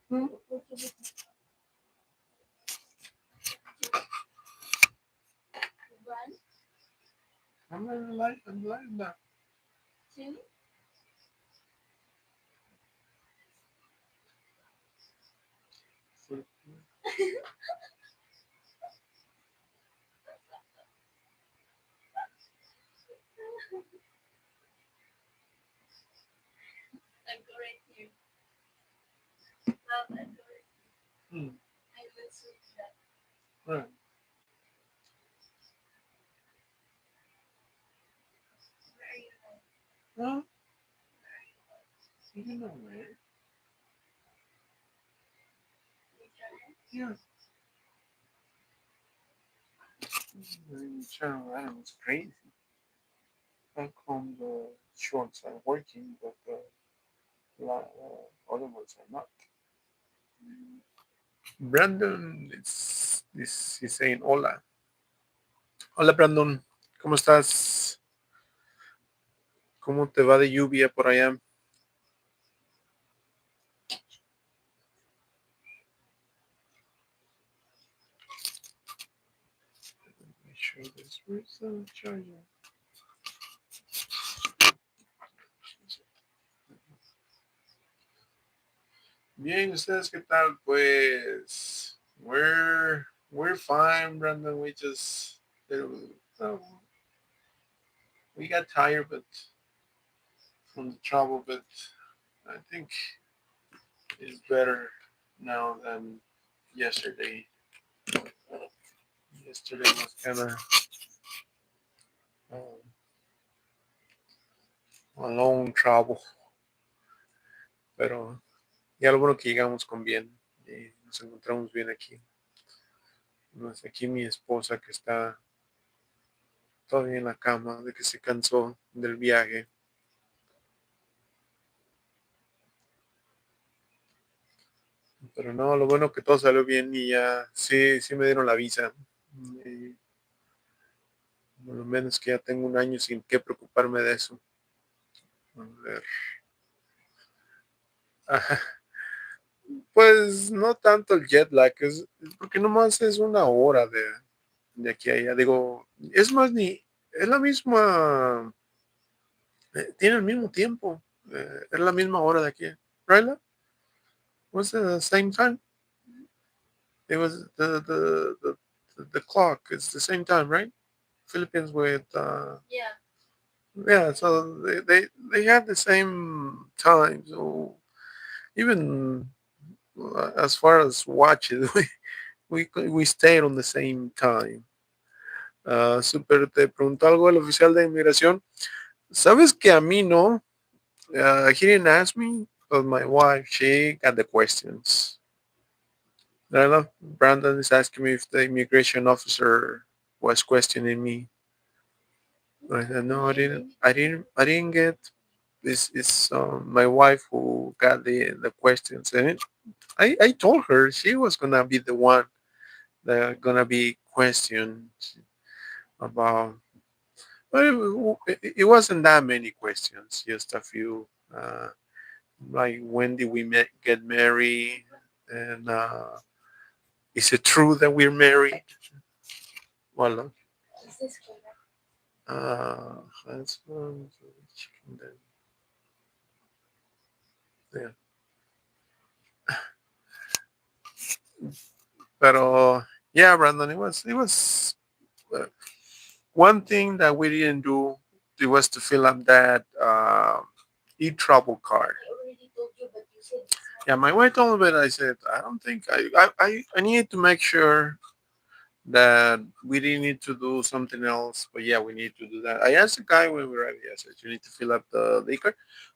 Hmm? I'm like that. Hmm. Right. Well, you know, man. Yeah. Channel animals crazy. Back home, the shorts are working, but the other ones are not. Brandon is saying hola. Hola, Brandon. ¿Cómo estás? ¿Cómo te va de lluvia por allá? Make sure this. Where's the charger? Bien, ¿ustedes qué tal? Pues we're fine, Brandon. Uh, we got tired, but from the travel, but I think it's better now than yesterday. Yesterday was kind of um, a long travel, pero ya lo bueno que llegamos con bien y nos encontramos bien aquí. No es aquí mi esposa que está todavía en la cama de que se cansó del viaje. Pero no, lo bueno que todo salió bien y ya sí me dieron la visa. Y por lo menos que ya tengo un año sin que preocuparme de eso. A ver. Ajá. Pues no tanto el jet lag, porque nomás es una hora de aquí a allá. Digo, es más ni, es la misma, tiene el mismo tiempo, es la misma hora de aquí. Right? Was it the same time? It was the clock. It's the same time, right? Philippines with yeah. So they have the same time. So even as far as watches, we stayed on the same time. Super, te preguntó algo el oficial de inmigración. Sabes que a mí no. He didn't ask me, but my wife, she got the questions. I don't know. Brandon is asking me if the immigration officer was questioning me. I said, no, I didn't get. This is my wife who got the questions, and I told her she was gonna be the one that gonna be questioned about. But it wasn't that many questions, just a few. Like when did we get married, and is it true that we're married? Well, that's chicken. Yeah. Pero yeah, Brandon, it was uh, one thing that we didn't do. It was to fill up that e-travel card. Yeah, my wife told me, but I said I don't think I need to make sure that we didn't need to do something else. But yeah, we need to do that. I asked the guy when we arrived. I said you need to fill up the card,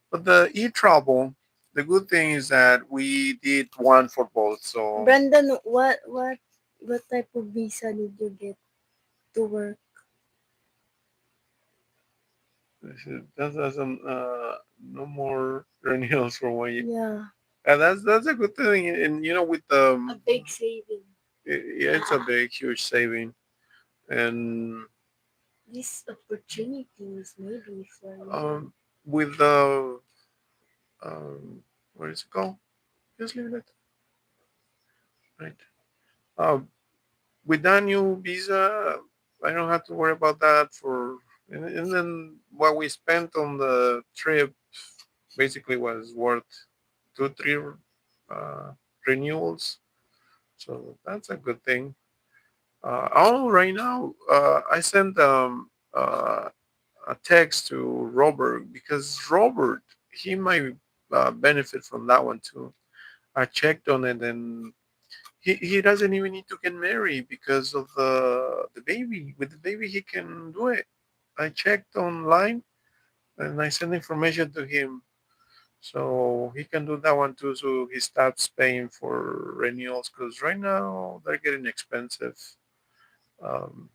but the e-travel. The good thing is that we did one for both. So Brandon, what type of visa did you get to work? that's no more renewals for 1 year. Yeah, And that's a good thing. And you know, with a big saving. yeah, it's a big, huge saving. And This opportunity is maybe for you. with the what is it called? Just leave it, right? Um, with that new visa, I don't have to worry about that for. And then what we spent on the trip basically was worth 2, 3 uh, renewals, so that's a good thing. Oh, right now, I sent a text to Robert because Robert he might benefit from that one too. I checked on it and he doesn't even need to get married because of the baby. With the baby, he can do it. I checked online and I sent information to him, so he can do that one too. So he starts paying for renewals because right now they're getting expensive. Um,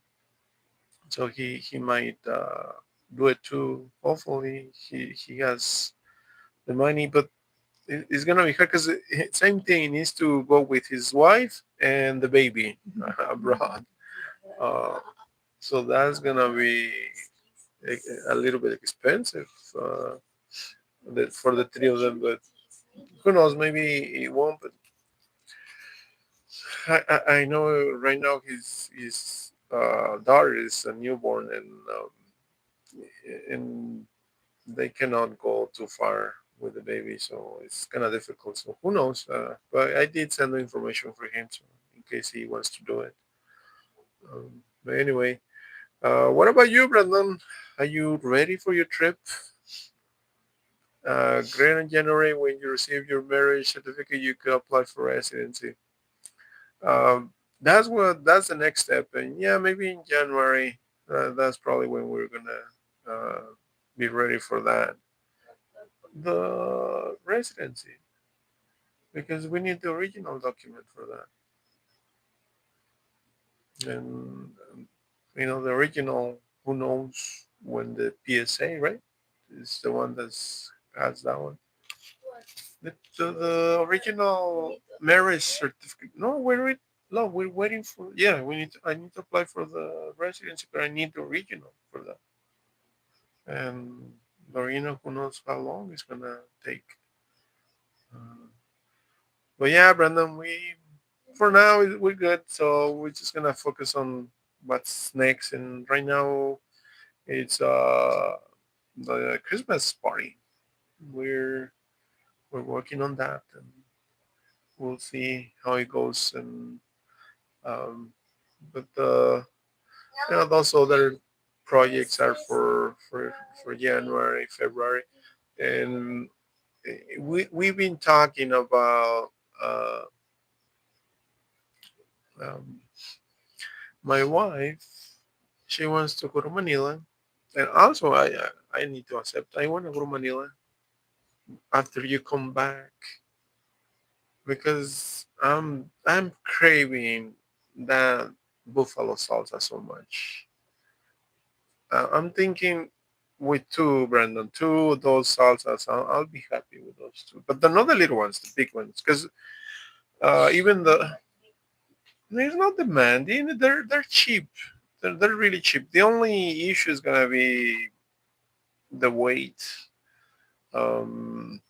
so he might do it too. Hopefully he has the money, but it's gonna be hard because same thing. He needs to go with his wife and the baby abroad. Uh, so that's gonna be a little bit expensive for the three of them. But who knows? Maybe it won't. But I know right now his daughter is a newborn and they cannot go too far with the baby, so it's kind of difficult. So who knows? But I did send the information for him, so in case he wants to do it. But anyway, what about you, Brandon? Are you ready for your trip? Great in January when you receive your marriage certificate, you could apply for residency. That's the next step, and yeah, maybe in January. That's probably when we're gonna be ready for that. The residency, because we need the original document for that, and the original. Who knows when the PSA, right? Is the one that's has that one. The original marriage certificate. No, we're waiting for. Yeah, we need. I need to apply for the residency, but I need the original for that. And the original, who knows how long it's gonna take. Uh, but yeah, Brandon, we for now we're good. So we're just gonna focus on what's next. And right now it's the Christmas party. We're we're working on that, and we'll see how it goes. And um, but those other projects are for January, February, and we've been talking about uh, um, my wife. She wants to go to Manila, and also I need to accept. I want to go to Manila after you come back because I'm craving that buffalo salsa so much. I'm thinking with two, Brandon, two of those salsas. I'll be happy with those two. But not the little ones, the big ones, because even they're not demanding. They're cheap. They're really cheap. The only issue is gonna be the weight. Um,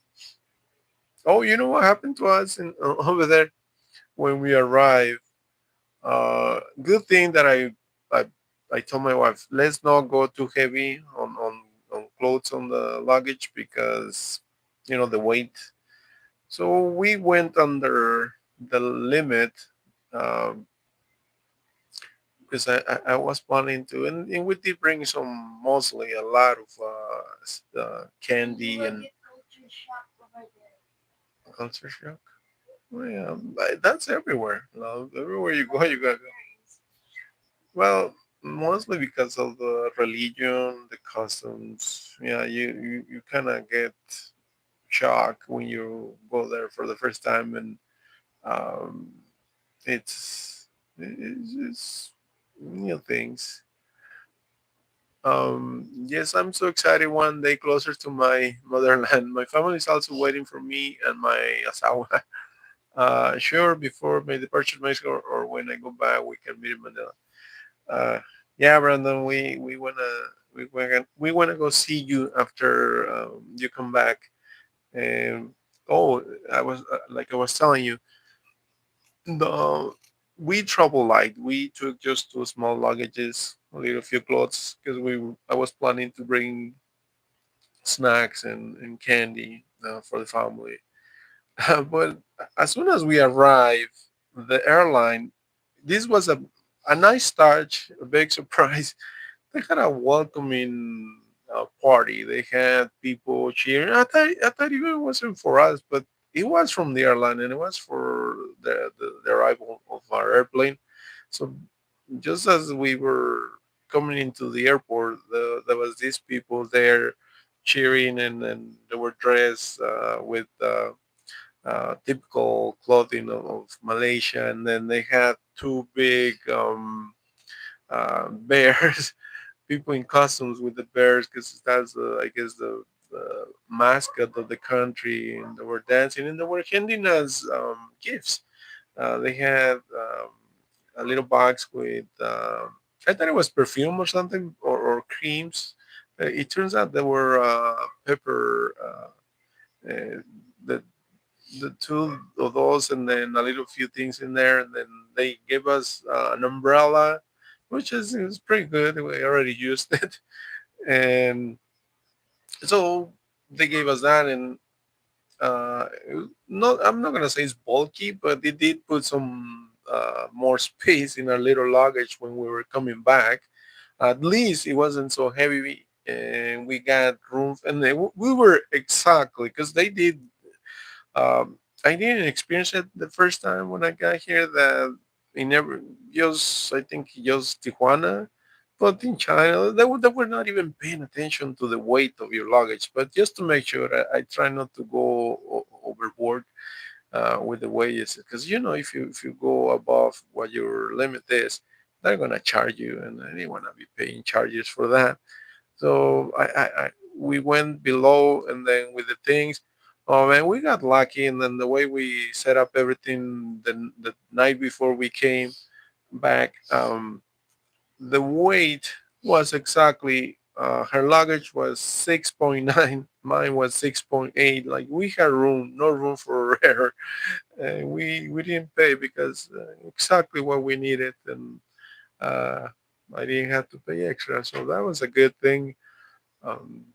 oh, you know what happened to us over there when we arrived? Good thing that I I told my wife let's not go too heavy on clothes on the luggage because the weight. So we went under the limit um, because I was planning to, and we did bring some mostly a lot of candy and culture shock. Well, yeah, but that's everywhere. Everywhere you go, you gotta go. Well, mostly because of the religion, the customs. Yeah, you kind of get shocked when you go there for the first time, and um, it's new things. Yes, I'm so excited. One day closer to my motherland. My family is also waiting for me and my asawa. Sure, before my departure to Mexico or when I go back, we can meet in Manila. Uh, yeah, Brandon, we wanna go see you after you come back. And oh, I was like I was telling you, the we travel light. We took just two small luggages, a little few clothes, because I was planning to bring snacks and candy for the family. But as soon as we arrived, the airline, this was a nice touch, a big surprise. They had a welcoming party. They had people cheering. I thought even it wasn't for us, but it was from the airline and it was for the arrival of our airplane. So just as we were coming into the airport, there was these people there cheering, and they were dressed with typical clothing of Malaysia, and then they had two big bears, people in costumes with the bears, because that's I guess the mascot of the country, and they were dancing and they were handing us gifts. They had a little box with I thought it was perfume or something, or creams. It turns out they were pepper. Uh, the the two of those, and then a little few things in there, and then they gave us an umbrella, which is pretty good. We already used it, and so they gave us that, and uh, not I'm not gonna say it's bulky, but it did put some more space in our little luggage when we were coming back. At least it wasn't so heavy, and we got room, and we were exactly because they did I didn't experience it the first time when I got here. That in never just I think just Tijuana, but in China they were not even paying attention to the weight of your luggage. But just to make sure, I try not to go overboard with the wages, because if you go above what your limit is, they're gonna charge you, and I didn't wanna be paying charges for that. So we went below, and then with the things, oh man, we got lucky. And then the way we set up everything the night before we came back, the weight was exactly. Her luggage was 6.9, mine was 6.8. Like we had room, no room for error, and we didn't pay because exactly what we needed, and uh, I didn't have to pay extra, so that was a good thing. Um,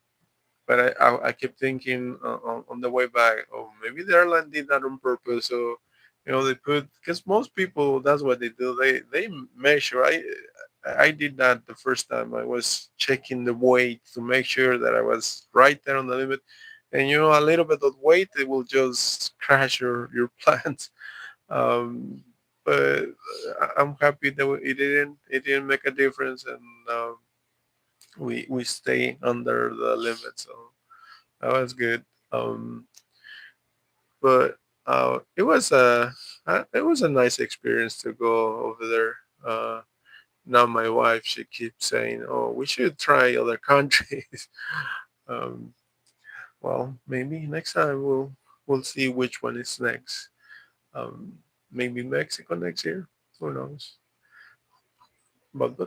but I kept thinking on the way back, oh, maybe the airline did that on purpose. So, they put, because most people, that's what they do. They measure. I did that the first time. I was checking the weight to make sure that I was right there on the limit. And a little bit of weight, it will just crash your plans. Um, but I'm happy that it didn't make a difference, and we stay under the limit. So that was good. Um, but it was a nice experience to go over there. Now my wife, she keeps saying, "Oh, we should try other countries." um, well, maybe next time we'll see which one is next. Um, maybe Mexico next year. Who knows? But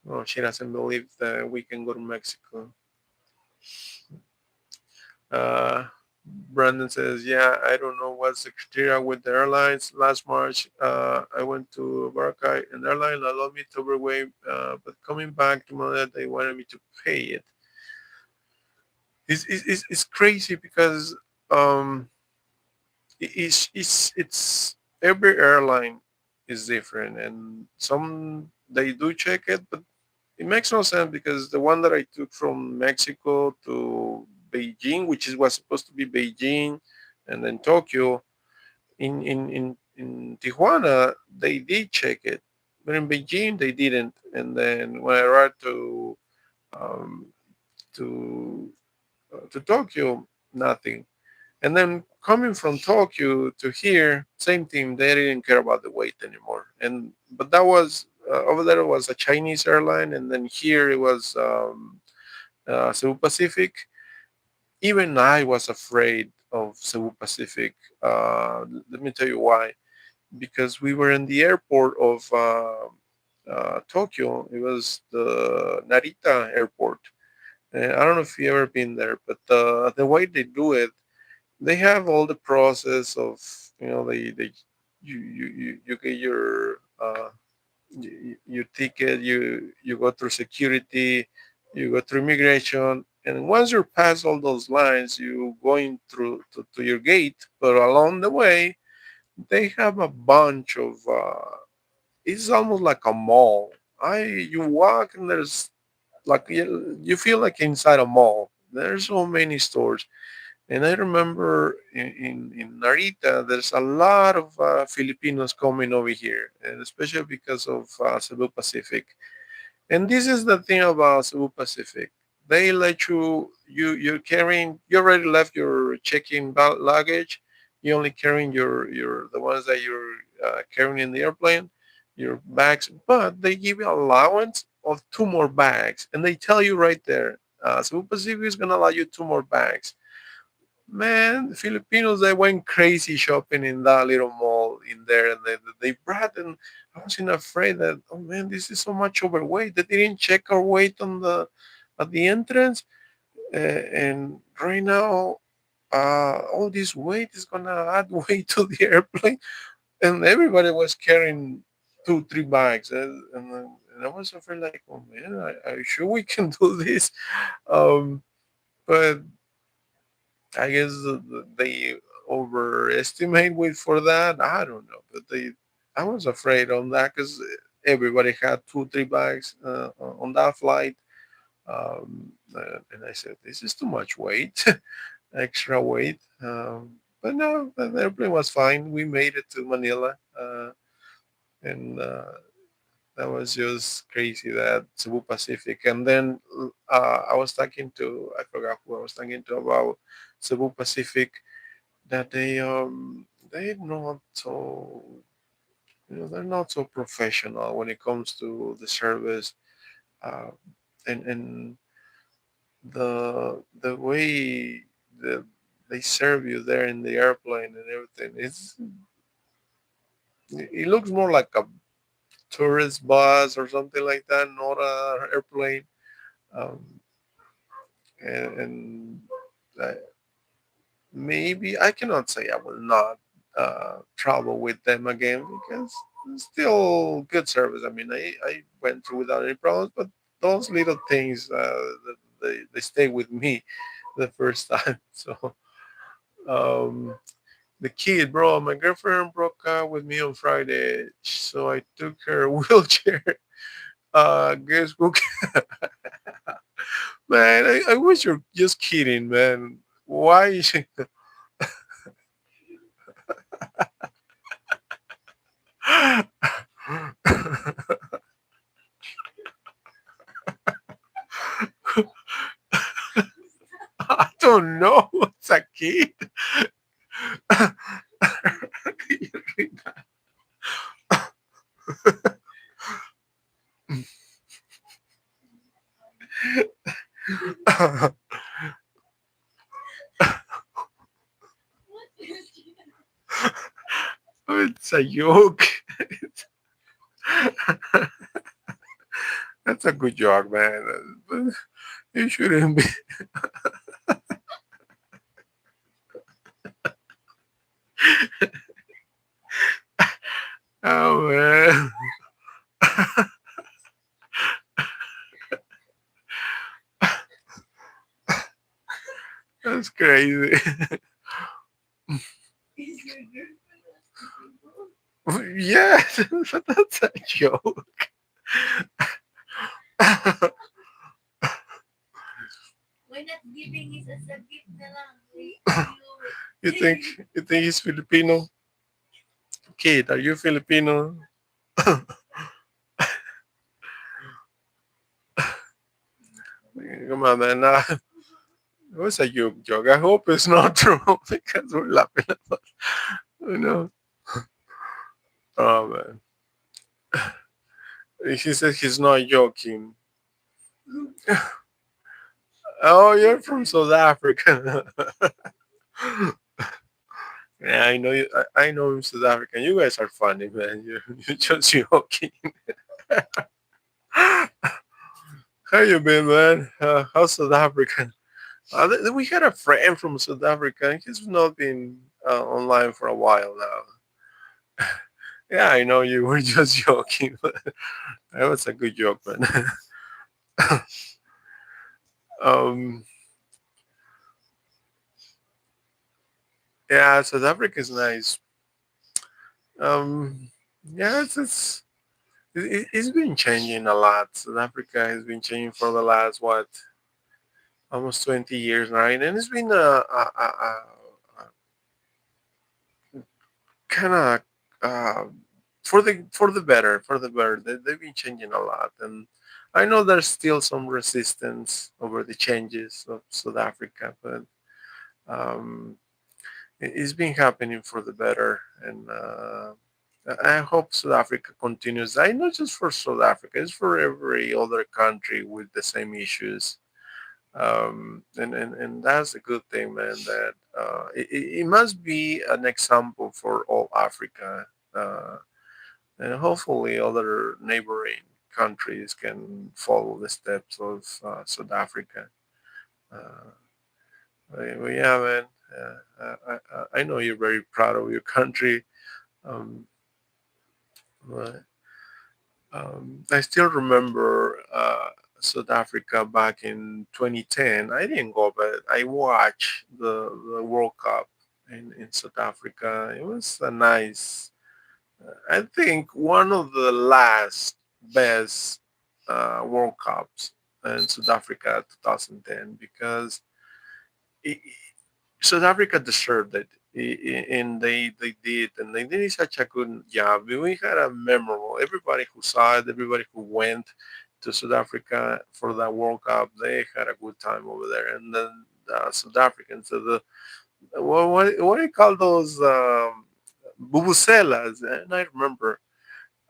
well, she doesn't believe that we can go to Mexico. Uh, Brandon says, "Yeah, I don't know what's the criteria with the airlines. Last March, I went to Boracay, and airline allowed me to overweight, but coming back to Manila, they wanted me to pay it. It's crazy because um, it's every airline is different, and some they do check it, but it makes no sense because the one that I took from Mexico to Beijing, which is was supposed to be Beijing and then Tokyo, in Tijuana they did check it, but in Beijing they didn't. And then when I arrived um, to to Tokyo, nothing. And then coming from Tokyo to here, same thing. They didn't care about the weight anymore. And but that was over there was a Chinese airline, and then here it was Cebu Pacific. Even I was afraid of Cebu Pacific. Let me tell you why. Because we were in the airport of Tokyo. It was the Narita airport. And I don't know if you ever been there, but the way they do it, they have all the process of, they you get your ticket, you go through security, you go through immigration, and once you're past all those lines, you going through to your gate. But along the way, they have a bunch of it's almost like a mall. You walk and there's like you feel like inside a mall. There's so many stores. And I remember in Narita, there's a lot of Filipinos coming over here, and especially because of Cebu Pacific. And this is the thing about Cebu Pacific. They let you already left your check-in luggage. You only carrying your the ones that you're carrying in the airplane, your bags. But they give you allowance of two more bags, and they tell you right there, Cebu Pacific is gonna allow you two more bags. Man, the Filipinos, they went crazy shopping in that little mall in there, and they brought, and I wasn't afraid that, oh man, this is so much overweight. They didn't check our weight on the at the entrance, and right now, all this weight is gonna add weight to the airplane, and everybody was carrying two, three bags, and I was afraid like, oh man, I sure we can do this, but I guess they overestimate weight for that. I don't know, but I was afraid on that because everybody had two, three bags on that flight, and I said, "This is too much weight, extra weight." But no, the airplane was fine. We made it to Manila, and that was just crazy. That Cebu Pacific, and then I was talking to, I forgot who I was talking to about Cebu Pacific, that they're not so, they're not so professional when it comes to the service, uh, and the way the they serve you there in the airplane and everything, it looks more like a tourist bus or something like that, not a airplane. Um, and, and I, maybe I cannot say I will not travel with them again because it's still good service. I mean, I went through without any problems, but those little things they stay with me the first time. So um, the kid, bro, my girlfriend broke up with me on Friday, so I took her wheelchair. Guess who? Man, I wish you're just kidding, man. Why is she? I don't know. It's a kid. It's a joke. That's a good joke, man. But you shouldn't be. Oh man, that's crazy. Yes, that's a joke. you think you think he's Filipino? Kid, are you Filipino? Come on, man. Nah, it was a joke. I hope it's not true because we're laughing about. You know. Oh man. He said he's not joking. Oh, you're from South Africa. Yeah, I know you. I know I'm South African. You guys are funny, man. You're just joking. How you been, man? How's South African? We had a friend from South Africa. He's not been online for a while now. Yeah, I know you were just joking, but that was a good joke, man. um, yeah, South Africa is nice. Um, yeah, it's been changing a lot. South Africa has been changing for the last what, almost 20 years now, and it's been a kind of for the better, for the better. They've been changing a lot, and I know there's still some resistance over the changes of South Africa, but um, it's been happening for the better, and I hope South Africa continues. I not just for South Africa; it's for every other country with the same issues. And that's a good thing, man. That it must be an example for all Africa, uh, and hopefully other neighboring countries can follow the steps of South Africa. Uh, but yeah, man. I know you're very proud of your country. Um, but, I still remember South Africa back in 2010. I didn't go, but I watched the World Cup in South Africa. It was a nice, I think, one of the last best World Cups in South Africa 2010 because it, South Africa deserved it, and they did, and they did such a good job. We had a memorable. Everybody who saw it, everybody who went to South Africa for that World Cup, they had a good time over there. And then South Africans, what do you call those bubuselas? And I remember.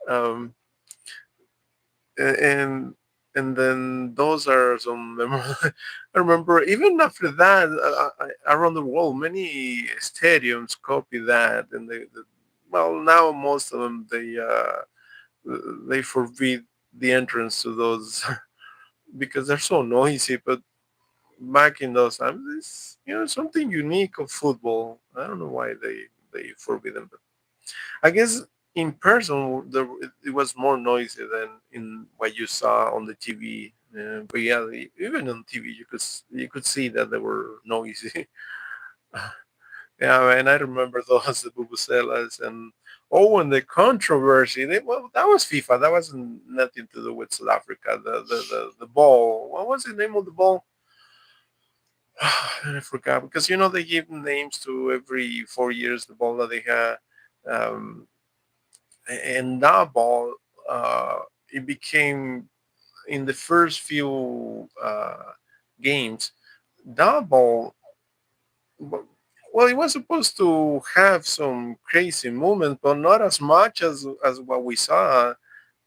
Um, and then those are some I remember even after that around the world many stadiums copy that and well now most of them they forbid the entrance to those because they're so noisy, but back in those times it's something unique of football. I don't know why they forbid them. I guess in person it was more noisy than in what you saw on the TV. But yeah, even on TV you could see that they were noisy. Yeah, and I remember those the bubuselas and and the controversy. Well, that was FIFA. That wasn't nothing to do with South Africa. The ball. What was the name of the ball? I forgot because they give names to every 4 years the ball that they had. Um, and that ball it became in the first few games that ball well it was supposed to have some crazy movement but not as much as what we saw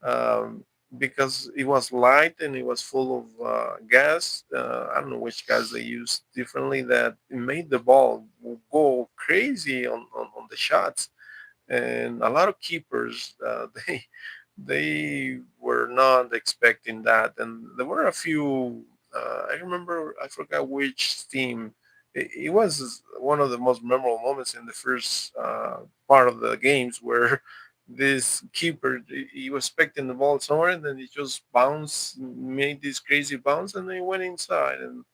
um, because it was light and it was full of gas. I don't know which gas they used differently that it made the ball go crazy on the shots, and a lot of keepers they were not expecting that, and there were a few. I remember I forgot which team. It was one of the most memorable moments in the first part of the games where this keeper he was expecting the ball somewhere and then he just bounced, made this crazy bounce, and then he went inside. And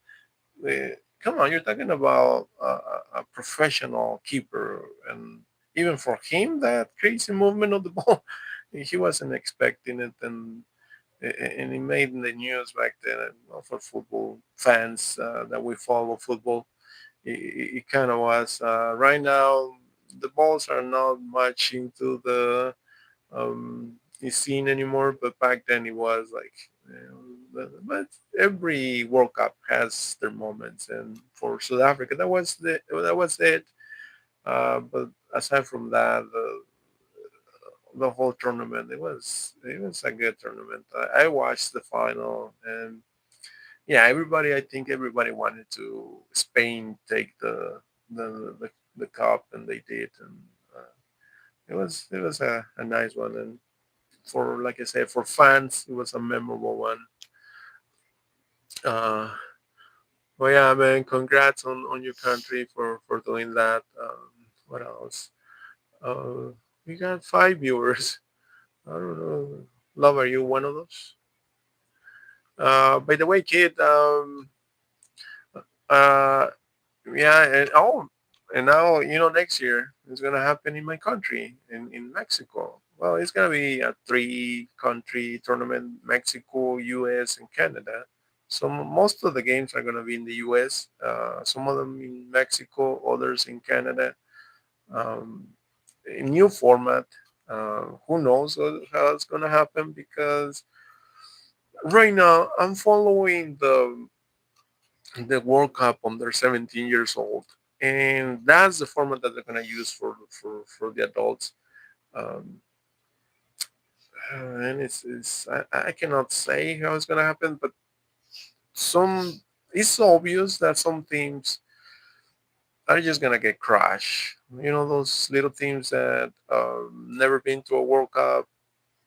come on, you're talking about a professional keeper, and even for him, that crazy movement of the ball, he wasn't expecting it, and he made in the news back then. For football fans that we follow football, it kind of was. Right now, the balls are not much into the scene anymore, but back then it was like. But every World Cup has their moments, and for South Africa, that was it. But aside from that, the whole tournament, it was a good tournament. I watched the final, and yeah, I think everybody wanted to Spain take the cup, and they did, and it was a nice one, and for like I said, for fans, it was a memorable one. Uh, Well, yeah, man. Congrats on your country for doing that. What else? Uh, we got 5 viewers. I don't know. Love, are you one of those? By the way, kid. Uh, yeah, and now next year it's gonna happen in my country, in Mexico. Well, it's gonna be a three-country tournament: Mexico, U.S., and Canada. So most of the games are gonna be in the U.S. Some of them in Mexico, others in Canada. Um, a new format. Who knows how it's gonna happen? Because right now I'm following the World Cup under 17 years old, and that's the format that they're gonna use for the adults. Um, and I cannot say how it's gonna happen, but some it's obvious that some teams are just gonna get crushed. Those little teams that never been to a World Cup,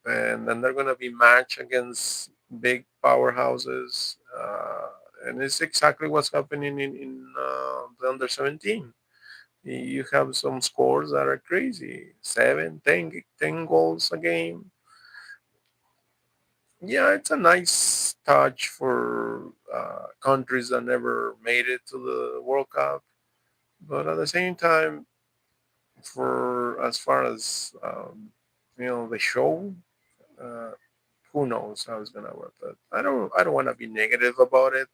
and then they're gonna be matched against big powerhouses. And it's exactly what's happening in the under 17. You have some scores that are crazy, 7, 10 goals a game. Yeah, it's a nice touch for countries that never made it to the World Cup, but at the same time, for as far as the show, uh, who knows how it's gonna work. But I don't want to be negative about it.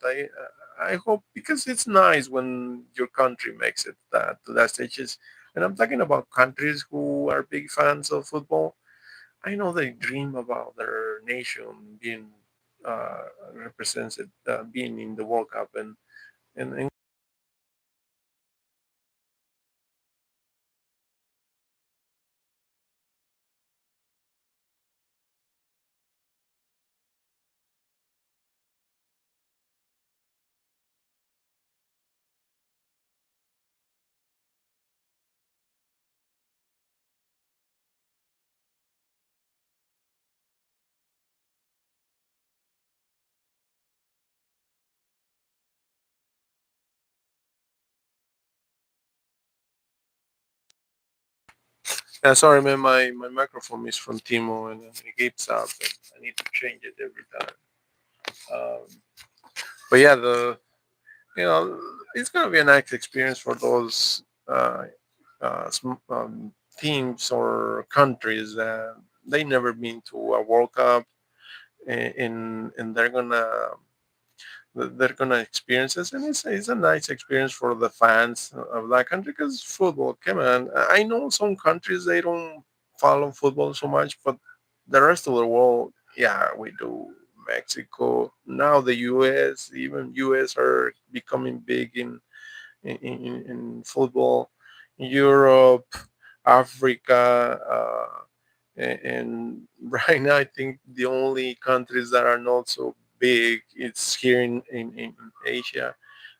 I hope, because it's nice when your country makes it that to that stages. And I'm talking about countries who are big fans of football. I know they dream about their nation being represented, being in the World Cup, and sorry, man, my microphone is from Timo, and it keeps up, and I need to change it every time. Um, but yeah, you know, it's gonna be a nice experience for those teams or countries that they never been to a World Cup, and they're gonna experience this, and it's a nice experience for the fans of that country, because football. Come on, I know some countries they don't follow football so much, but the rest of the world, yeah, we do. Mexico, now the U.S., even U.S. are becoming big in football. Europe, Africa, and right now I think the only countries that are not so big it's here in Asia.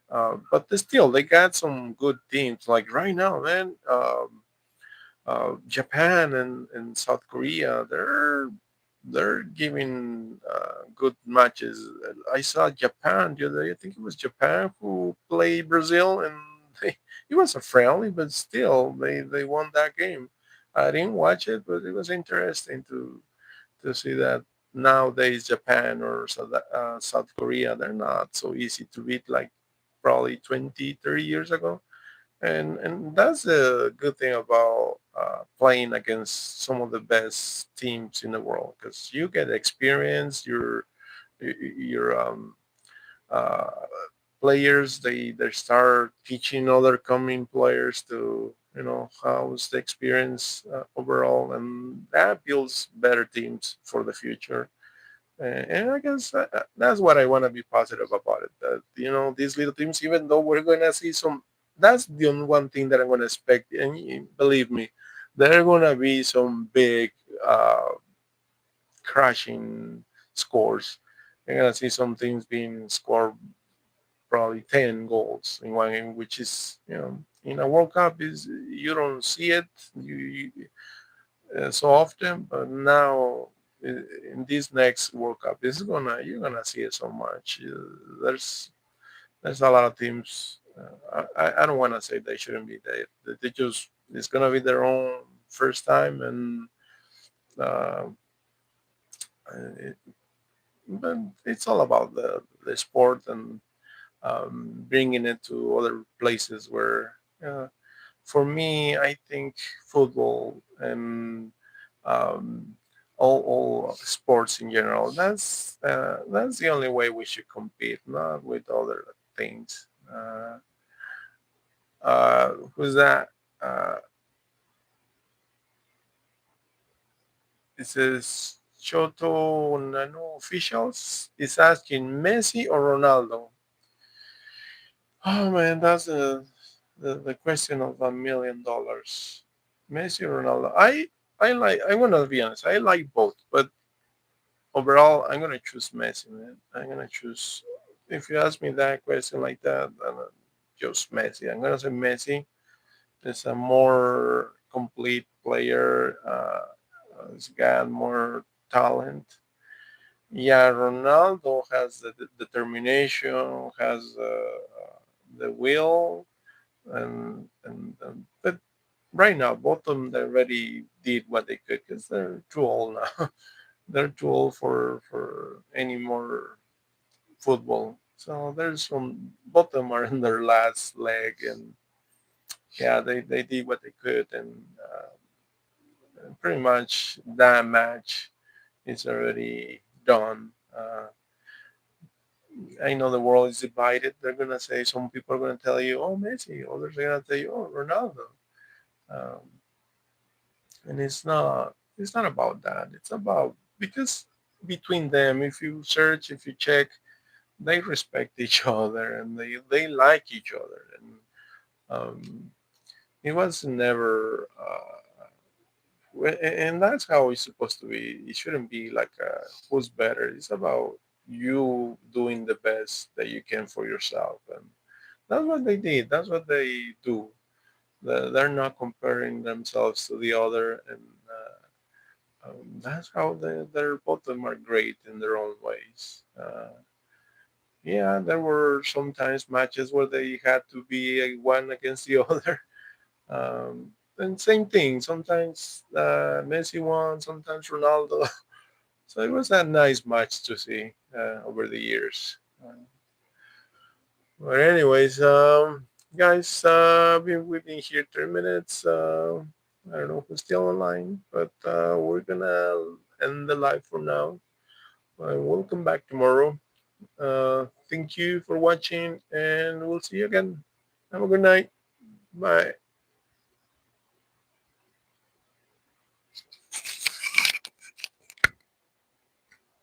But still, they got some good teams. Like right now, man, Japan and South Korea, they're giving good matches. I saw Japan the other day. I think it was Japan who played Brazil, and it was a friendly, but still they won that game. I didn't watch it, but it was interesting to see that nowadays Japan or South Korea, they're not so easy to beat like probably 20, 30 years ago. And that's a good thing about playing against some of the best teams in the world, because you get experience. Your uh, players, they start teaching other coming players to how's the experience overall, and that builds better teams for the future. And I guess that's what I want to be positive about it. That these little teams, even though we're gonna see some, that's the only one thing that I'm gonna expect. And believe me, there are gonna be some big crashing scores. You're gonna see some things being scored probably 10 goals in one game, which is in a World Cup is you don't see it so often, but now in this next World Cup, this is gonna you're gonna see it so much. There's There's a lot of teams. I don't want to say they shouldn't be there. They just it's gonna be their own first time, and uh, it, but it's all about the sport and bringing it to other places where. For me, I think football and um, all sports in general. That's the only way we should compete, not with other things. Who's that? Uh, it says Choto Nano officials is asking Messi or Ronaldo. Oh man, that's the question of $1 million. Messi or Ronaldo? I want to be honest. I like both, but overall, I'm gonna choose Messi, man. I'm gonna choose. If you ask me that question like that, then just Messi. I'm gonna say Messi is a more complete player. He's got more talent. Yeah, Ronaldo has the determination, has the will, and but right now both of them they already did what they could because they're too old now. They're too old for any more football. So there's some both of them are in their last leg, and yeah, they did what they could, and pretty much that match is already done. I know the world is divided. They're gonna say some people are gonna tell you, "Oh, Messi," others are gonna tell you, "Oh, Ronaldo," um, and it's not about that. It's about because between them, if you search, if you check, they respect each other and they like each other, and um, it was never and that's how it's supposed to be. It shouldn't be like who's better. It's about you doing the best that you can for yourself, and that's what they did. That's what they do. They're not comparing themselves to the other, and that's how they're both of them are great in their own ways. Yeah, there were sometimes matches where they had to be one against the other. And same thing. Sometimes Messi won, sometimes Ronaldo. So it was a nice match to see over the years. But anyways, guys, we've been here 3 minutes. I don't know who's still online, but we're gonna end the live for now. We'll come back tomorrow. Thank you for watching, and we'll see you again. Have a good night. Bye.